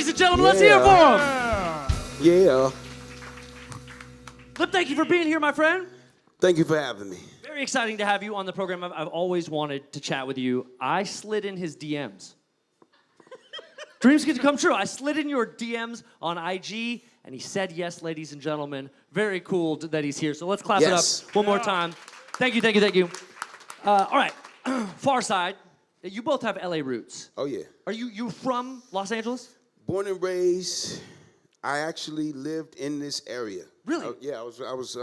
ladies and gentlemen. Let's hear it for him. Yeah. Lip, thank you for being here, my friend. Thank you for having me. Very exciting to have you on the program. I've always wanted to chat with you. I slid in his DMs. Dreams get to come true. I slid in your DMs on IG, and he said yes, ladies and gentlemen. Very cool that he's here. So let's clap it up one more time. Thank you, thank you, thank you. All right, Pharcyde, you both have LA roots. Oh, yeah. Are you from Los Angeles? Born and raised. I actually lived in this area. Really? Yeah, I was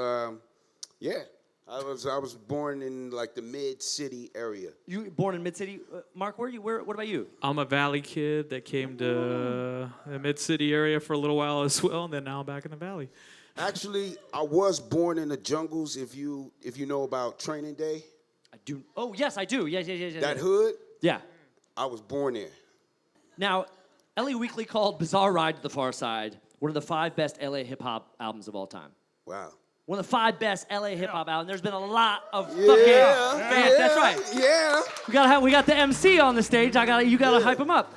born in like the mid-city area. You born in mid-city? Mark, what about you? I'm a Valley kid that came to the mid-city area for a little while as well, and then now I'm back in the Valley. Actually, I was born in the jungles. If you know about Training Day. I do. Oh yes, I do. Yeah. That hood. Yeah. I was born there. Now, LA Weekly called Bizarre Ride to the Pharcyde one of the 5 best LA hip-hop albums of all time. Wow. One of the 5 best LA hip-hop albums. There's been a lot of fucking fans. That's right. Yeah. We got the MC on the stage. You gotta hype him up.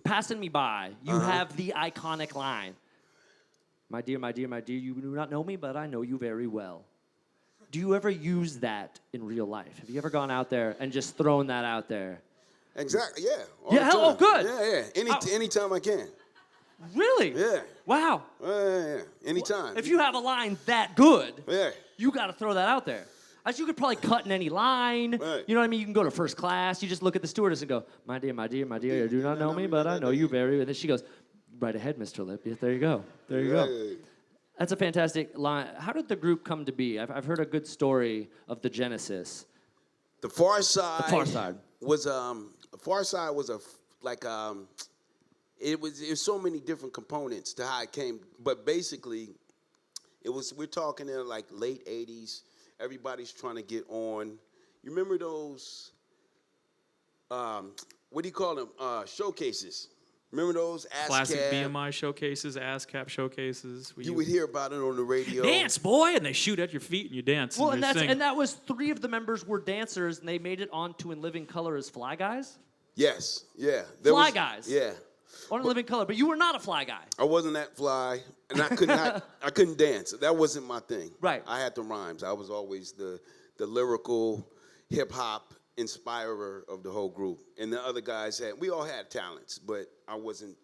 Passin Me By. You have the iconic line. My dear, you do not know me, but I know you very well. Do you ever use that in real life? Have you ever gone out there and just thrown that out there? Exactly. Yeah. Oh, good. Yeah. Anytime I can. Really? Yeah. Wow. Yeah. Anytime. If you have a line that good, Yeah. you got to throw that out there. As you could probably cut in any line. Right. You know what I mean? You can go to first class. You just look at the stewardess and go, my dear, you do not know me, but I know you very well. And then she goes, right ahead, Mr. Lip. Yeah, there you go. There you go. That's a fantastic line. How did the group come to be? I've heard a good story of the genesis. The Pharcyde. It was so many different components to how it came, but basically, we're talking in like late 80s. Everybody's trying to get on. You remember those, what do you call them, showcases? Remember those? Classic BMI showcases, ASCAP showcases. You would hear about it on the radio. Dance, boy, and they shoot at your feet and you dance. Well, and that was 3 of the members were dancers, and they made it onto In Living Color as Fly Guys? Yes, yeah. Fly Guys? Yeah. On In Living Color, but you were not a fly guy. I wasn't that fly, and I couldn't dance. That wasn't my thing. Right. I had the rhymes. I was always the lyrical hip-hop inspirer of the whole group. And the other guys we all had talents, but I wasn't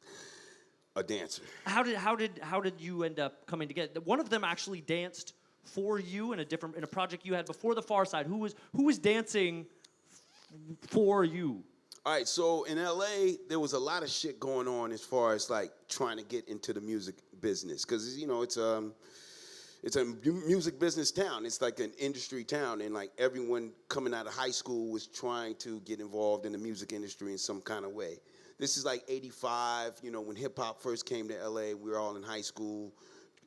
a dancer. How did you end up coming together? One of them actually danced for you in a project you had before the Pharcyde. Who was dancing for you? All right, so in LA, there was a lot of shit going on as far as like trying to get into the music business, because it's a music business town. It's like an industry town, and like everyone coming out of high school was trying to get involved in the music industry in some kind of way. This is like 85, when hip hop first came to LA, we were all in high school,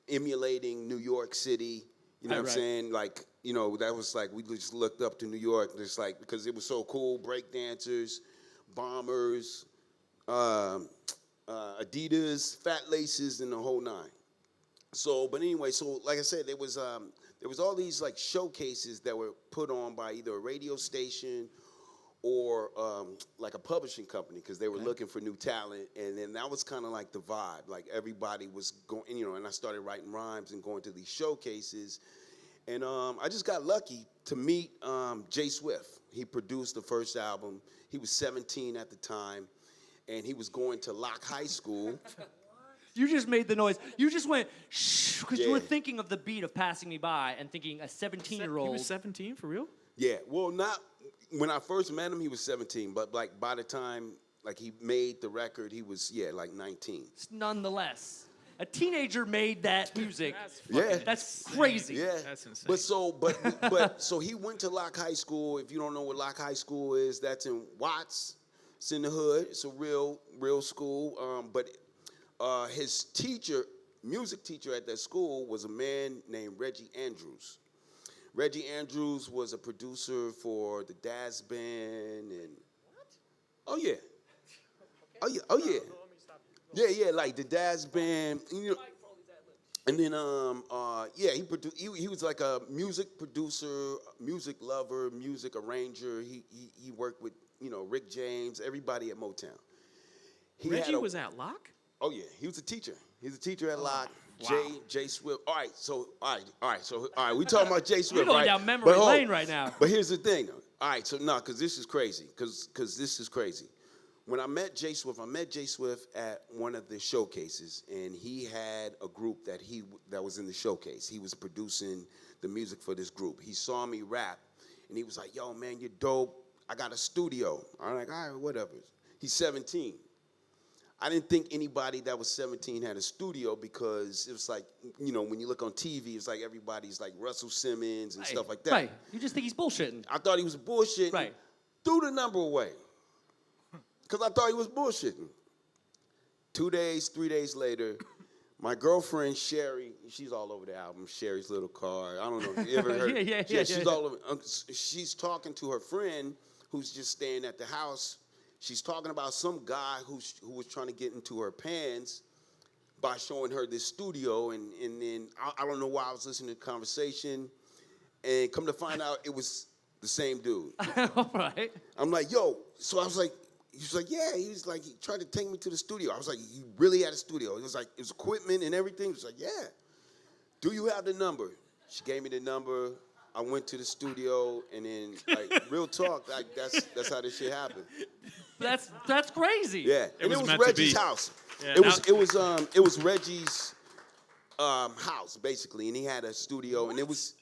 emulating New York City. You know what I'm saying? Like, that was like, we just looked up to New York, just like, because it was so cool, break dancers, bombers, Adidas, fat laces, and the whole 9. So, but anyway, so like I said, there was all these like showcases that were put on by either a radio station or like a publishing company, because they were looking for new talent, and then that was kind of like the vibe. Like everybody was going, and I started writing rhymes and going to these showcases, and I just got lucky to meet Jay Swift. He produced the first album. He was 17 at the time, and he was going to Locke High School. You just made the noise. You just went shh, because you were thinking of the beat of Passing Me By and thinking a 17-year-old. He was 17 for real? Yeah, well, not when I first met him, he was 17, but like by the time like he made the record, he was like 19. Nonetheless, a teenager made that music. That's crazy. Yeah, that's insane. But so he went to Locke High School. If you don't know what Locke High School is, that's in Watts. It's in the hood. It's a real school. But his music teacher at that school was a man named Reggie Andrews. Reggie Andrews was a producer for the Dazz band and oh yeah, like the Dazz band, and then he was like a music producer, music lover, music arranger. He worked with Rick James, everybody at Motown. Reggie was at Locke? Oh yeah, he was a teacher. He's a teacher at Locke. wow. Jay Swift. All right, so we talking about Jay Swift. We're going right? down memory lane right now. But here's the thing. All right, so no, because this is crazy. Because this is crazy. When I met Jay Swift at one of the showcases, and he had a group that was in the showcase. He was producing the music for this group. He saw me rap, and he was like, "Yo, man, you're dope. I got a studio." I'm like, "All right, whatever." He's 17. I didn't think anybody that was 17 had a studio because it was like, when you look on TV, it's like everybody's like Russell Simmons and stuff like that. Right. You just think he's bullshitting. I thought he was bullshitting. Right. Threw the number away. Because I thought he was bullshitting. 2 days, 3 days later, my girlfriend, Sherry, she's all over the album, Sherry's Little Car. I don't know if you ever heard. Yeah, She's all over. She's talking to her friend who's just staying at the house. She's talking about some guy who was trying to get into her pants by showing her this studio. And then I don't know why I was listening to the conversation. And come to find out, it was the same dude. All right. I'm like, yo. So I was like, he was like, yeah. He was like, he tried to take me to the studio. I was like, you really had a studio? It was like, it was equipment and everything. He was like, yeah. Do you have the number? She gave me the number. I went to the studio, and then, like, real talk, like, that's how this shit happened. That's crazy. Yeah, and it was Reggie's house. Yeah, it was Reggie's house basically, and he had a studio, and it was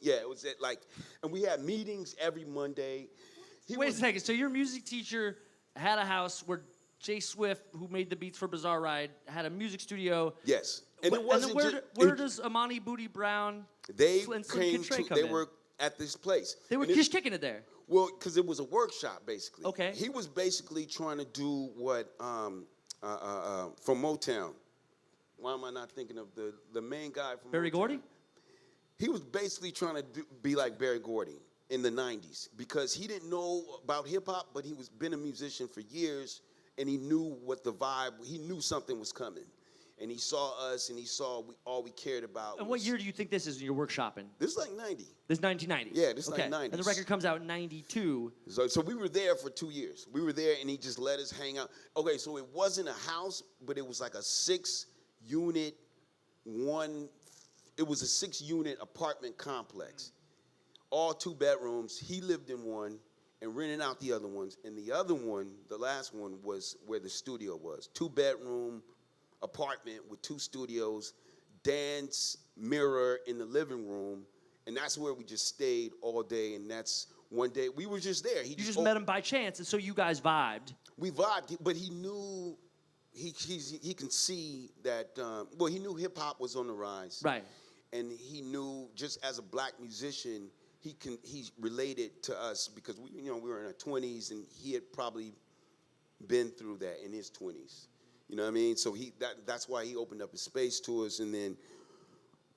at, like, and we had meetings every Monday. Wait a second. So your music teacher had a house where Jay Swift, who made the beats for Bizarre Ride, had a music studio. Yes, and it wasn't. Where does Amani Booty Brown? They and Slim came Kid Trey to. come They in? were at this place. They were just kicking it there. Well, because it was a workshop, basically. Okay. He was basically trying to do what from Motown. Why am I not thinking of the main guy from Berry Motown? Gordy? He was basically trying to be like Berry Gordy in the 90s because he didn't know about hip-hop, but he was been a musician for years, and he knew what the vibe, he knew something was coming. And he saw us, and he saw all we cared about. And what year do you think this is when you're workshopping? This is like 90. This is 1990. Yeah, this is okay. like 90s. And the record comes out in 92. So we were there for 2 years. We were there, and he just let us hang out. Okay, so it wasn't a house, but it was like a 6-unit apartment complex. All 2 bedrooms. He lived in one and rented out the other ones. And the other one, the last one, was where the studio was. 2-bedroom apartment with 2 studios, dance, mirror in the living room. And that's where we just stayed all day. And that's one day, we were just there. You just met him by chance, and so you guys vibed. We vibed, but he knew, he can see that, he knew hip-hop was on the rise. Right. And he knew, just as a black musician, he related to us because we were in our 20s, and he had probably been through that in his 20s. You know what I mean? So that's why he opened up his space to us, and then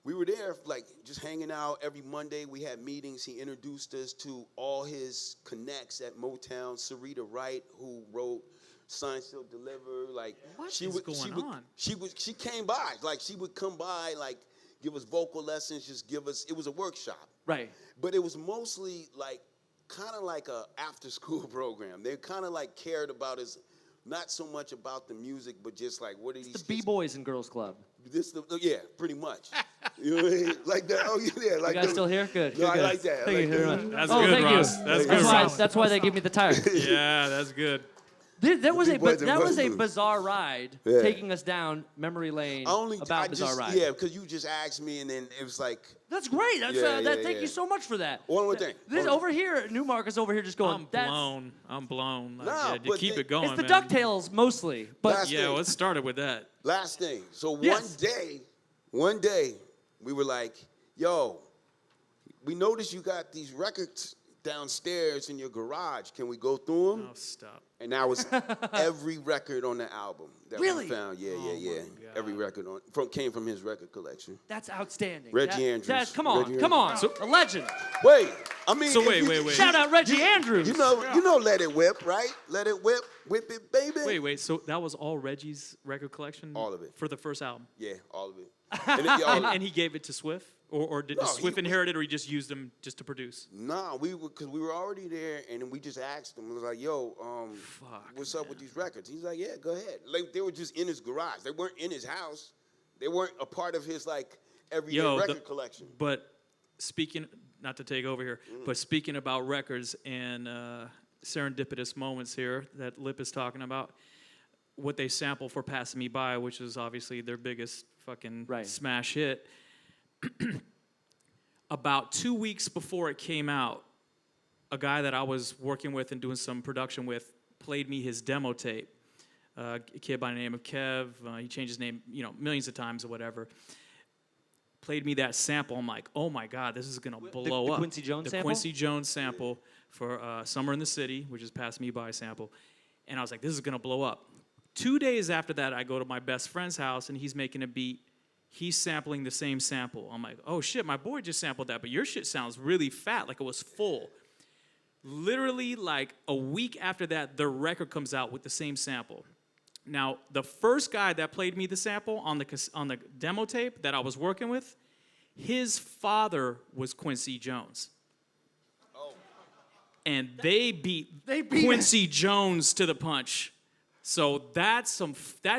we were there, like, just hanging out every Monday. We had meetings. He introduced us to all his connects at Motown. Syreeta Wright, who wrote Sign Still Deliver. Like, What she is would, going she would, on? She came by. Like, she would come by, like, give us vocal lessons, just give us. It was a workshop. Right. But it was mostly like, kind of like a after-school program. They kind of like cared about us. Not so much about the music, but just like, what are these The B-Boys and Girls Club. Yeah, pretty much. You know what I mean? Like that. Oh, yeah. Like You guys still here? Good. No, good, I good. like that. Thank you very much. That's good, Ross. That's good, Ross. That's why they give me the tire. Yeah, that's good. That was a Buzz. bizarre ride, Yeah. taking us down memory lane about Bizarre Ride. Yeah, because you just asked me, and then it was like. That's great. That's, thank you so much for that. One more thing. This over here, Newmark is over here just going. I'm blown. Like, Nah, yeah, but keep they- it going, It's the man. DuckTales mostly, but Last Yeah, thing. let's start it with that. Last thing. So Yes. one day, we were like, yo, we noticed you got these records downstairs in your garage. Can we go through them? Oh, stop. And that was every record on the album that Really? we found. Yeah. God. Every record came from his record collection. that's outstanding. Reggie Andrews. Come on, Reggie come on. Andrews. A legend. Wait, I mean. So if wait, you- wait. Shout out Reggie Andrews. You know, Let It Whip, right? Let It Whip, whip it, baby. Wait. So that was all Reggie's record collection? All of it. For the first album? Yeah, all of it. And And he gave it to Swift? Or did No, Swift he- inherit it, or he just used them just to produce? Nah, because we were already there, and then we just asked him. It was like, yo, fuck. What's up with these records? He's like, yeah, go ahead. Like they were just in his garage. They weren't in his house. They weren't a part of his like everyday record collection. But speaking, not to take over here, but speaking about records and serendipitous moments here that Lip is talking about, what they sample for Passin Me By, which is obviously their biggest fucking smash hit. About 2 weeks before it came out, a guy that I was working with and doing some production with played me his demo tape. A kid by the name of Kev. He changed his name, millions of times or whatever. Played me that sample. I'm like, oh my God, this is gonna blow up. The Quincy Jones sample? The Quincy Jones sample for Summer in the City, which is Pass Me By sample. And I was like, this is gonna blow up. 2 days after that, I go to my best friend's house and he's making a beat. He's sampling the same sample. I'm like, oh shit, my boy just sampled that, but your shit sounds really fat, like it was full. Literally, like a week after that, the record comes out with the same sample. Now, the first guy that played me the sample on the demo tape that I was working with, his father was Quincy Jones. Oh. And they beat Quincy Jones to the punch. So that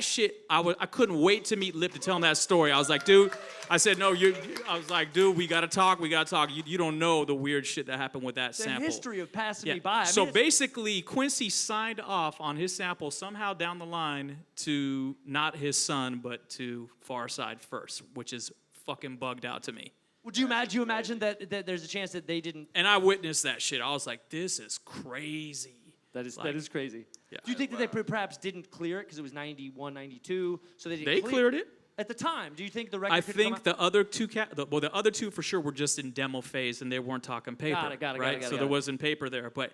shit, I couldn't wait to meet Lip to tell him that story. I was like, dude, I said, no, I was like, dude, we gotta talk. You don't know the weird shit that happened with that sample. The history of Passin Me By. So basically, Quincy signed off on his sample somehow down the line to not his son, but to Pharcyde first, which is fucking bugged out to me. Would you imagine that there's a chance that they didn't? And I witnessed that shit. I was like, this is crazy. That is crazy. Yeah. Do you think that they perhaps didn't clear it because it was 91, 92, so they didn't They cleared it at the time? Do you think the record? I think the other two, the other two for sure were just in demo phase and they weren't talking paper. Got it. So there wasn't paper there, but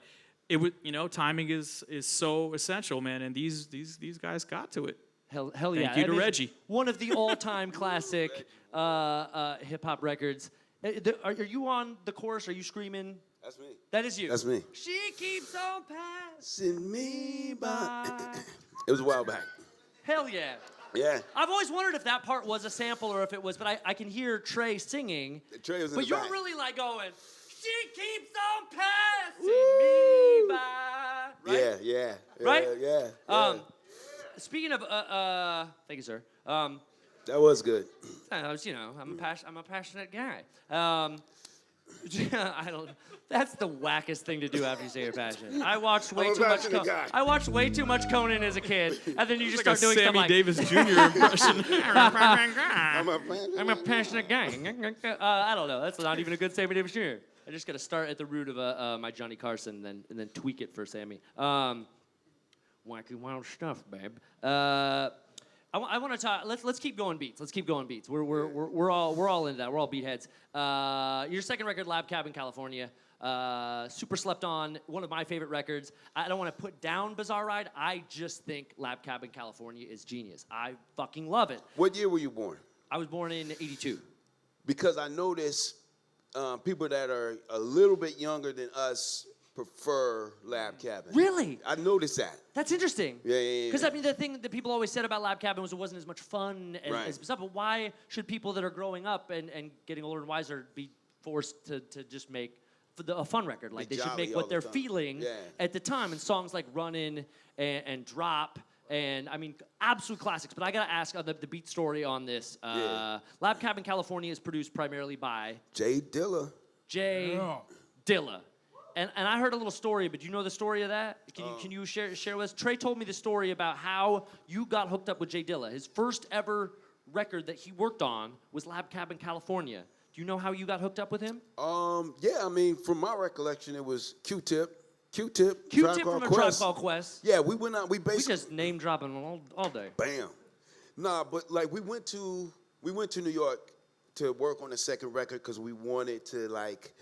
it was, timing is so essential, man. And these guys got to it. Hell yeah! Thank you to Reggie. One of the all-time classic hip hop records. Are you on the chorus? Are you screaming? That's me. That is you. That's me. She keeps on passing me by. It was a while back. Hell yeah. Yeah. I've always wondered if that part was a sample or if it was, but I can hear Trey singing. Trey was in but the you're back. really like going, she keeps on passing me by. Right? Yeah. Right? Yeah. Speaking of, thank you, sir. That was good. I'm a passionate guy. I don't. That's the wackest thing to do after you say you're passionate. I watched way too much. I watched way too much Conan as a kid, and then you just start doing Sammy stuff like Davis Jr. impression. I'm a passionate guy. I don't know. That's not even a good Sammy Davis Jr. I just got to start at the root of my Johnny Carson, and then tweak it for Sammy. Wacky wild stuff, babe. I want to talk. Let's keep going beats. We're all into that. We're all beat heads. Your second record, Labcabincalifornia, super slept on. One of my favorite records. I don't want to put down Bizarre Ride. I just think Labcabincalifornia is genius. I fucking love it. What year were you born? I was born in '82. Because I notice people that are a little bit younger than us prefer Lab Cabin. Really? I noticed that. That's interesting. Yeah. Because I mean, the thing that people always said about Lab Cabin was it wasn't as much fun as stuff. But why should people that are growing up and getting older and wiser be forced to just make a fun record? Like they should make what they're feeling at the time. And songs like Runnin and Drop. And I mean, absolute classics. But I gotta ask the beat story on this. Labcabincalifornia is produced primarily by J.Dilla. J.Dilla. And I heard a little story, but do you know the story of that? Can you share with us? Trey told me the story about how you got hooked up with J.Dilla. His first ever record that he worked on was Labcabincalifornia. Do you know how you got hooked up with him? Yeah, I mean, from my recollection, it was Q-Tip, Q-Tip from A Tribe Called Quest. Yeah, we went out. We basically just name dropping all day. Bam. Nah, but like we went to New York to work on the second record because we wanted to like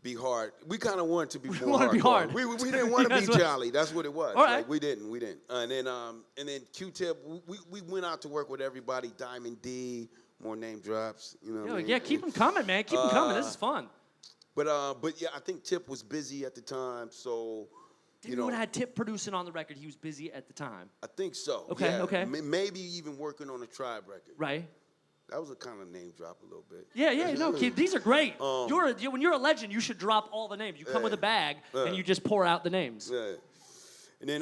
be hard. We kind of wanted to be more hardcore. Be hard. We didn't want to be jolly. That's what it was. All right. Like, we didn't. And then Q-Tip, we went out to work with everybody. Diamond D, more name drops. You know what I mean? Yeah, keep them coming, man. Keep them coming. This is fun. But yeah, I think Tip was busy at the time, so. Didn't know, had Tip producing on the record. He was busy at the time. I think so. Okay. Maybe even working on a Tribe record. Right. That was a kind of name drop a little bit. Yeah, no, kid, these are great. When you're a legend, you should drop all the names. You come with a bag, and you just pour out the names. Yeah. And then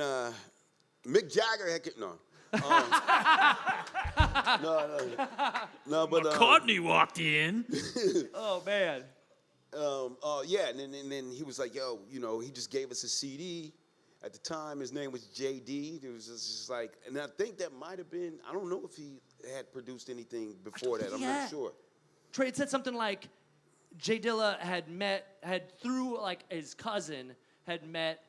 Mick Jagger had no. No, but McCartney walked in. Oh man. Yeah, and then he was like, yo, you know, he just gave us a CD. At the time, his name was J.D. It was just like, and I think that might have been, I don't know if he had produced anything before that. I'm not sure. Trey had said something like J.Dilla had through like his cousin, had met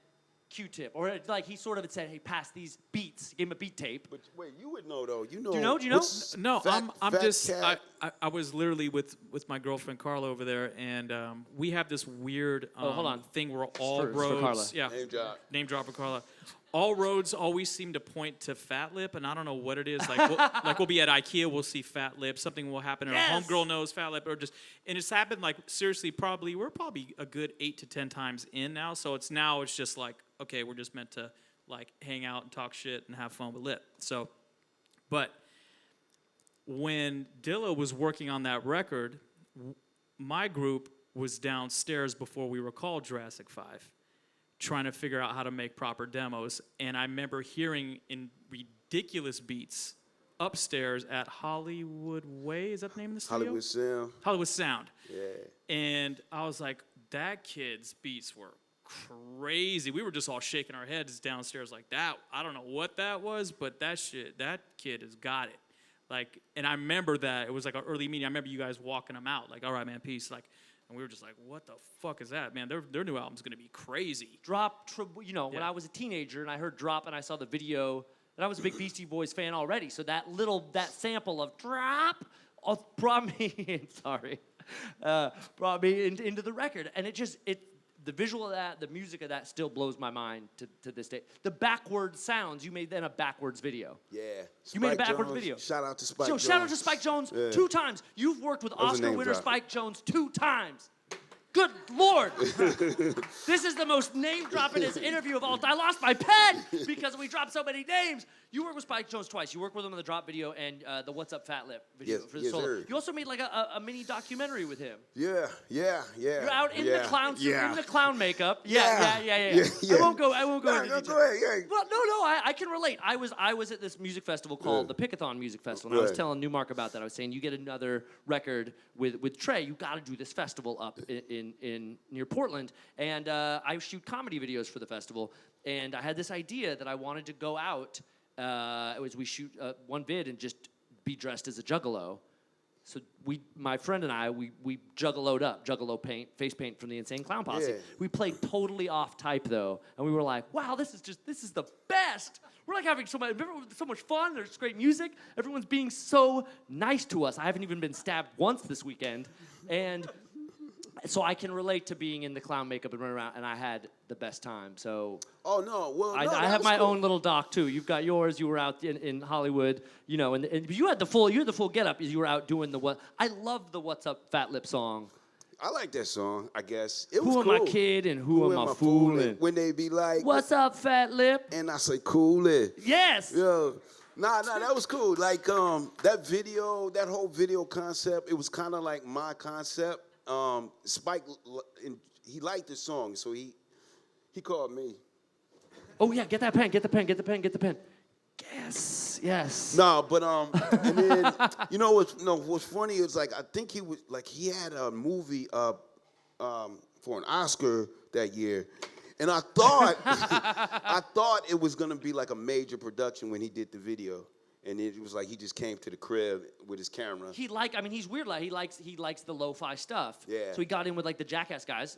Q-Tip. Or like he sort of had said, hey, pass these beats. He gave him a beat tape. But wait, you would know though. You know. Do you know? No, I'm Fat just. Cat. I was literally with my girlfriend Carla over there, and we have this weird hold on. thing where all for roads. Carla. Yeah. Name drop for Carla. All roads always seem to point to Fatlip, and I don't know what it is. Like we'll be at IKEA, we'll see Fatlip. Something will happen, and Yes. our homegirl knows Fatlip, or just. And it's happened like seriously. We're probably a good 8 to 10 times in now. So it's just like, okay, we're just meant to like hang out and talk shit and have fun with Lip. So, but when Dilla was working on that record, my group was downstairs before we were called Jurassic 5, trying to figure out how to make proper demos. And I remember hearing in ridiculous beats upstairs at Hollywood Way. Is that the name of the studio? Hollywood Sound. Hollywood Sound. Yeah. And I was like, that kid's beats were crazy. We were just all shaking our heads downstairs like that. I don't know what that was, but that kid has got it. Like, and I remember that it was like an early meeting. I remember you guys walking them out, like, all right, man, peace. Like, and we were just like, what the fuck is that, man? Their new album's gonna be crazy. Drop, when I was a teenager and I heard Drop and I saw the video, and I was a big Beastie Boys fan already, so that sample of Drop brought me, brought me into the record. And the visual of that, the music of that still blows my mind to this day. The backwards sounds, you made then a backwards video. Yeah. You made a Spike backwards Jonze. video. Shout out to Spike Jonze. Shout out to Spike Jonze 2 times. You've worked with was a Oscar name winner drop. Spike Jonze 2 times. Good Lord. This is the most name droppingest interview of all time. I lost my pen because we dropped so many names. You worked with Spike Jonze twice. You worked with him on the Drop video and the What's Up Fatlip video Yes, for the yes, solo. sir. You also made like a mini documentary with him. Yeah. You're out in the clown suit, Yeah. in the clown makeup. Yeah. Yeah. I won't go into No, detail. go ahead. Yeah. Well, no, I can relate. I was at this music festival called the Pickathon Music Festival, and I was Right. telling Newmark about that. I was saying, you get another record with Trey, you got to do this festival up in near Portland. And I shoot comedy videos for the festival, and I had this idea that I wanted to go out. We shoot one vid and just be dressed as a juggalo. So my friend and I, we juggaloed up, juggalo paint, face paint from the Insane Clown Posse. Yeah. We played totally off type though, and we were like, wow, this is the best. We're like having so much fun. There's great music. Everyone's being so nice to us. I haven't even been stabbed once this weekend, and so I can relate to being in the clown makeup and running around, and I had the best time. So Oh no, well, I no, have that my was cool. own little doc too. You've got yours. You were out in Hollywood, and you had the full getup. You were out doing the what? I love the What's Up Fatlip song. I like that song. I guess it was Who am cool. I kidding? Who am I fooling? When they be like, What's up, Fatlip? and I say, cool it. Yes. Yo, nah, that was cool. Like that video, that whole video concept, it was kind of like my concept. Spike, he liked the song, so he called me. Oh yeah, get that pen. Get the pen. Yes. No, but and then what's funny is like I think he had a movie for an Oscar that year, and I thought it was gonna be like a major production when he did the video, and it was like he just came to the crib with his camera. He's weird. Like he likes the lo-fi stuff. Yeah. So he got in with like the Jackass guys.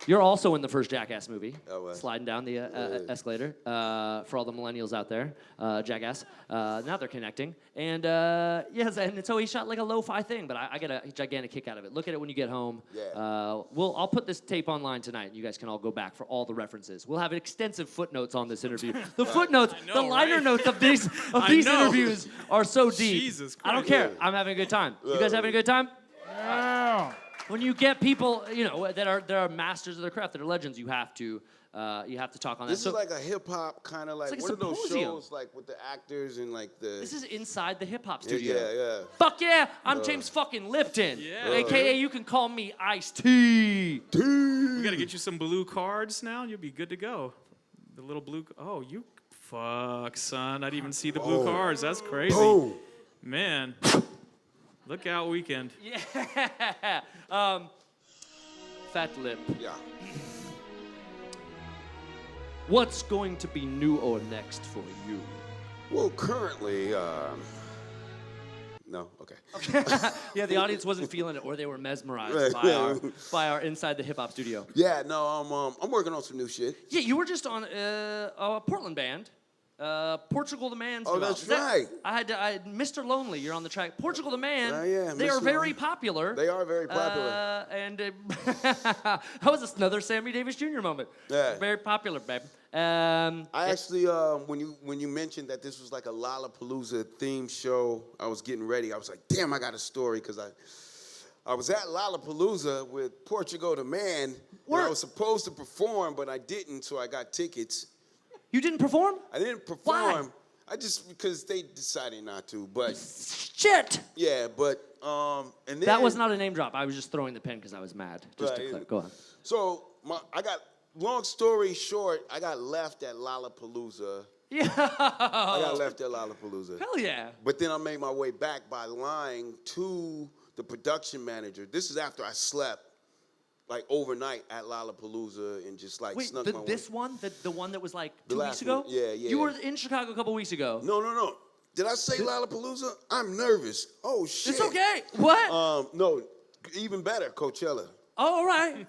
You're also in the first Jackass movie, sliding down the escalator. For all the millennials out there, Jackass. Now they're connecting, and yes, and so he shot like a lo-fi thing. But I get a gigantic kick out of it. Look at it when you get home. Yeah. I'll put this tape online tonight, and you guys can all go back for all the references. We'll have extensive footnotes on this interview. The footnotes, I know, the liner right? notes of these I know. interviews are so deep. Jesus I don't Christ. care. I'm having a good time. You guys having a good time? Yeah. When you get people, that are masters of their craft, that are legends, you have to talk on that. This is like a hip hop kind of like like a one of those symposium. shows like with the actors and like the. This is inside the hip hop studio. Yeah. Fuck yeah! I'm James fucking Lipton, Yeah. aka you can call me Ice-T. We gotta get you some blue cards now. You'll be good to go. The little blue. Oh, you fuck, son. I didn't even see the blue cards. That's crazy. Boom. Man, look out weekend. Yeah. Fatlip. Yeah. What's going to be new or next for you? Well, currently, no, okay. Yeah, the audience wasn't feeling it, or they were mesmerized by our inside the hip hop studio. Yeah, no, I'm working on some new shit. Yeah, you were just on a Portland band. Portugal the Man's Oh, new that's album. right. I had Mr. Lonely. You're on the track. Portugal the Man. Yeah, they Mr. are very Lonely. popular. They are very popular. And that was another Sammy Davis Jr. moment. Yeah. Very popular, babe. I actually, when you mentioned that this was like a Lollapalooza themed show, I was getting ready. I was like, damn, I got a story because I was at Lollapalooza with Portugal the Man. And I was supposed to perform, but I didn't, so I got tickets. You didn't perform? I didn't perform. Why? Because they decided not to. But Shit. yeah, but and then That was not a name drop. I was just throwing the pen because I was mad. Just to Right. clear. Go on. So long story short, I got left at Lollapalooza. Yeah. I got left at Lollapalooza. Hell yeah. But then I made my way back by lying to the production manager. This is after I slept like overnight at Lollapalooza and just like Wait, snuck my way. this one? The one that was like The 2 weeks last ago? one. Yeah, yeah. You were in Chicago a couple weeks ago. No. Did I say Lollapalooza? I'm nervous. Oh shit. It's okay. What? No, even better, Coachella. Oh, all right.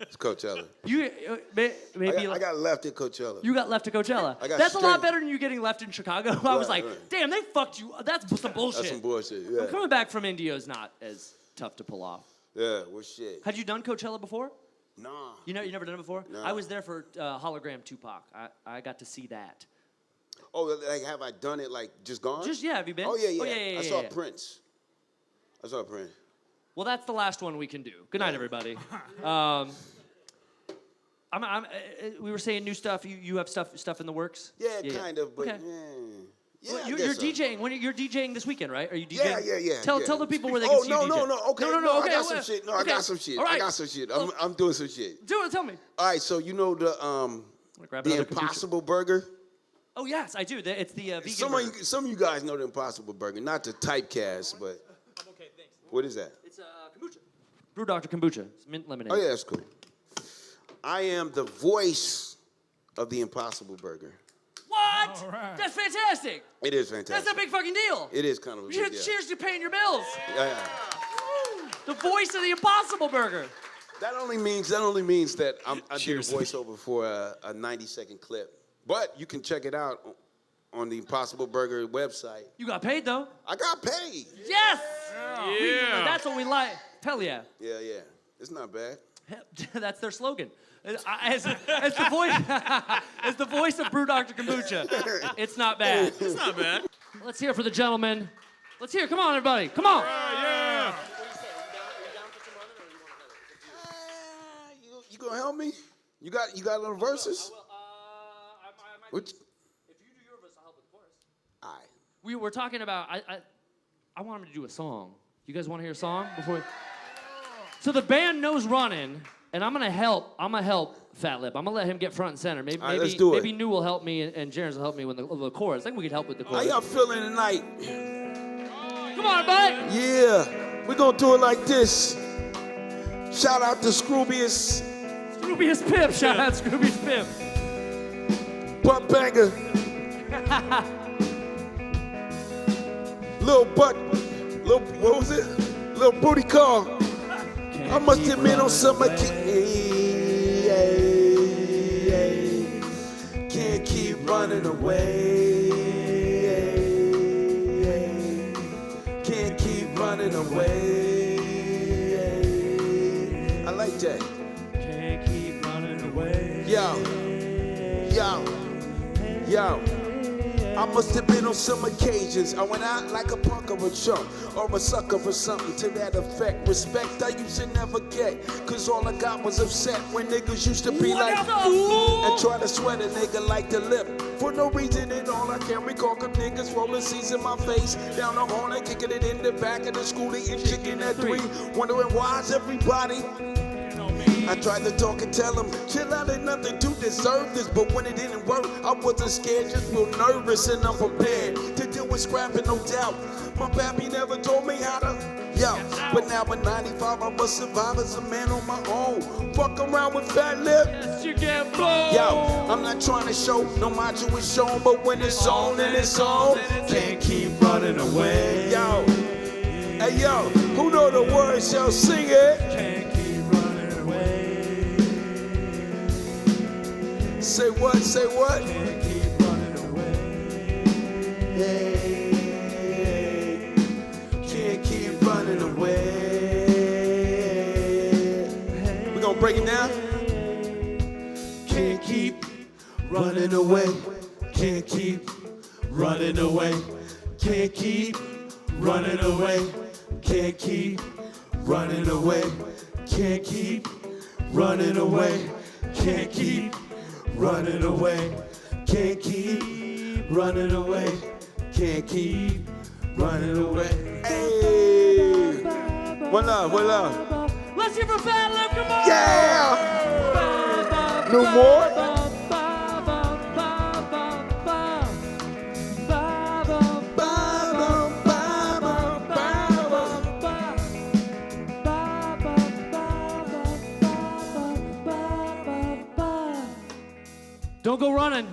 It's Coachella. You maybe I got left at Coachella. you got left to Coachella. I got That's a lot straight- better than you getting left in Chicago. I was like, right. damn, they fucked you. That's some bullshit. That's some bullshit. Yeah. Coming back from India is not as tough to pull off. Yeah. Well, shit. Had you done Coachella before? Nah. You never done it before? No. I was there for Hologram Tupac. I got to see that. Oh, like have I done it? Like just gone? Just have you been? Oh yeah. I saw yeah. Prince. Well, that's the last one we can do. Good night, everybody. We were saying new stuff. You have stuff in the works? Yeah, kind of, but Okay. yeah. Well, I you're guess so. DJing. You're DJing this weekend, right? Are you DJing? Yeah. Tell the people where they can see you DJ. No. Okay. No. I Okay, got some well, shit. No, okay. I got some shit. All right. I got some shit. I'm doing some shit. Do it. Tell me. All right. So you know the Grab the another kombucha. Impossible Burger. Oh yes, I do. It's the vegan. Some of you guys know the Impossible Burger, not the typecast, but I'm okay, thanks. what is that? It's kombucha. Brew Dr. Kombucha. It's mint lemonade. Oh yeah, that's cool. I am the voice of the Impossible Burger. What? All right. That's fantastic. It is fantastic. That's a big fucking deal. It is kind of a big deal. Cheers to paying your bills. Yeah. The voice of the Impossible Burger. That only means that I did a Cheers. voiceover for a 90-second clip. But you can check it out on the Impossible Burger website. You got paid though. I got paid. Yes. Yeah. That's what we like. Hell yeah. Yeah. It's not bad. That's their slogan. As the voice, as the voice of Brew Dr. Kombucha, it's not bad. It's not bad. Let's hear it for the gentleman. Let's hear. Come on, everybody. Come on. Yeah. You gonna help me? You got little verses? What? If you do your verse, I'll help with the chorus. All right. We were talking about. I want him to do a song. You guys want to hear a song before? So the band knows Runnin, and I'm gonna help. Fatlip. I'm gonna let him get front and center. Maybe right, let's do it. maybe New will help me and Jaren's will help me with the chorus. I think we could help with the How chorus. y'all feeling tonight? Come on, buddy. Yeah, we're gonna do it like this. Shout out to Scroobius, Scroobius Pip. Shout out Scroobius Pip. Butt Banger, what was it? Little Booty Call. I must admit on some can't keep running away. Can't keep running away. I like that. Can't keep running away. Yo. I must have been on some occasions. I went out like a punk or a chump or a sucker or something to that effect. Respect I used to never get, cause all I got was upset when niggas used to be like fool and try to sweat a nigga like the lip. For no reason at all, I can't recall them niggas rolling C's in my face. Down the hall and kicking it in the back of the school, eating chicken at 3. Wondering why's everybody. I tried to talk and tell him, chill out, ain't nothing to deserve this. But when it didn't work, I wasn't scared, just real nervous and unprepared to deal with scrapping, no doubt. My pappy never told me how to, yo. But now at 95, I must survive as a man on my own. Fuck around with Fatlip. Yes, you get blown. Yo, I'm not trying to show, no module is shown, but when it's on, then it's on. Can't keep running away. Yo, hey yo, who know the words, yo, sing it. Can't keep running away. Say what, say what? Can't keep running away. Hey, can't keep running away. We gonna break it down? Can't keep running away. Can't keep running away. Can't keep running away. Can't keep running away. Can't keep running away. Can't keep running away. Can't keep running away. Can't keep running away. Hey, one love, one love. Let's hear for Fatlip, come on! Yeah! No more? Don't go running.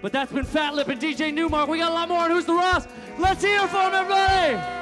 But that's been Fatlip and DJ Newmark. We got a lot more on Who's the Ross. Let's hear from everybody.